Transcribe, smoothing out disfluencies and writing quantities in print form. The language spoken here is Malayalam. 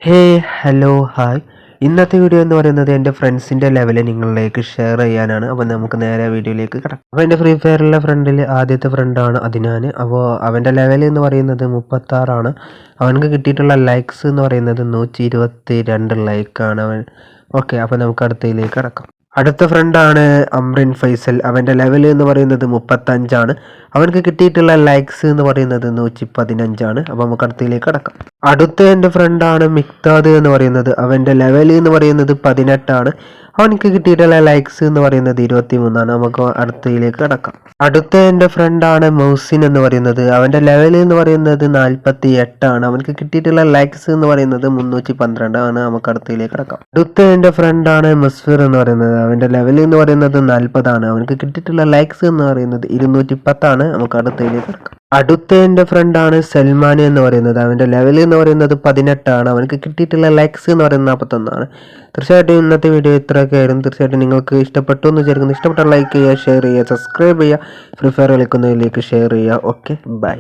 ഹേ ഹലോ ഹായ് ഇന്നത്തെ വീഡിയോ എന്ന് പറയുന്നത് എൻ്റെ ഫ്രണ്ട്സിൻ്റെ ലെവല് നിങ്ങളിലേക്ക് ഷെയർ ചെയ്യാനാണ്. അപ്പോൾ നമുക്ക് നേരെ വീഡിയോയിലേക്ക് കിടക്കാം. അപ്പോൾ എൻ്റെ ഫ്രീ ഫയറിലെ ഫ്രണ്ടിൽ ആദ്യത്തെ ഫ്രണ്ടാണ് അദ്നാൻ. അപ്പോൾ അവൻ്റെ ലെവൽ എന്ന് പറയുന്നത് 36 അവനക്ക് കിട്ടിയിട്ടുള്ള ലൈക്സ് എന്ന് പറയുന്നത് 122 ലൈക്കാണ് അവൻ. ഓക്കെ, അപ്പോൾ നമുക്ക് അടുത്തതിലേക്ക് കിടക്കാം. അടുത്ത ഫ്രണ്ടാണ് അമ്രിൻ ഫൈസൽ. അവൻ്റെ ലെവൽ എന്ന് പറയുന്നത് 35 അവനക്ക് കിട്ടിയിട്ടുള്ള ലൈക്സ് എന്ന് പറയുന്നത് 115. അപ്പോൾ നമുക്ക് അടുത്തതിലേക്ക് കിടക്കാം. അടുത്ത എൻ്റെ ഫ്രണ്ടാണ് മിക്താദ് എന്ന് പറയുന്നത്. അവൻ്റെ ലെവൽ എന്ന് പറയുന്നത് 18 അവനക്ക് കിട്ടിയിട്ടുള്ള ലൈക്സ് എന്ന് പറയുന്നത് 23. നമുക്ക് അടുത്തതിലേക്ക് കിടക്കാം. അടുത്ത എൻ്റെ ഫ്രണ്ടാണ് മൗസിൻ എന്ന് പറയുന്നത്. അവൻ്റെ ലെവൽ എന്ന് പറയുന്നത് 48 അവനക്ക് കിട്ടിയിട്ടുള്ള ലൈക്സ് എന്ന് പറയുന്നത് 312. നമുക്ക് അടുത്തതിലേക്ക് കിടക്കാം. അടുത്ത എൻ്റെ ഫ്രണ്ടാണ് മുസ്ഫിർ എന്ന് പറയുന്നത്. അവൻ്റെ ലെവൽ എന്ന് പറയുന്നത് 40 അവനക്ക് കിട്ടിയിട്ടുള്ള ലൈക്സ് എന്ന് പറയുന്നത് 210. നമുക്ക് അടുത്തതിലേക്ക് കിടക്കാം. അടുത്ത എൻ്റെ ഫ്രണ്ടാണ് സൽമാൻ എന്ന് പറയുന്നത്. അവൻ്റെ ലെവൽ എന്ന് പറയുന്നത് 18 അവനക്ക് കിട്ടിയിട്ടുള്ള ലൈക്സ് എന്ന് പറയുന്നത് 41. തീർച്ചയായിട്ടും ഇന്നത്തെ വീഡിയോ ഇത്രയൊക്കെ ആയിരുന്നു. തീർച്ചയായിട്ടും നിങ്ങൾക്ക് ഇഷ്ടപ്പെട്ടു എന്ന് വിചാരിക്കുന്നു. ഇഷ്ടപ്പെട്ട ലൈക്ക് ചെയ്യുക, ഷെയർ ചെയ്യുക, സബ്സ്ക്രൈബ് ചെയ്യുക, ഫ്രീ ഫയർ കളിക്കുന്നതിലേക്ക് ഷെയർ ചെയ്യുക. Okay, by.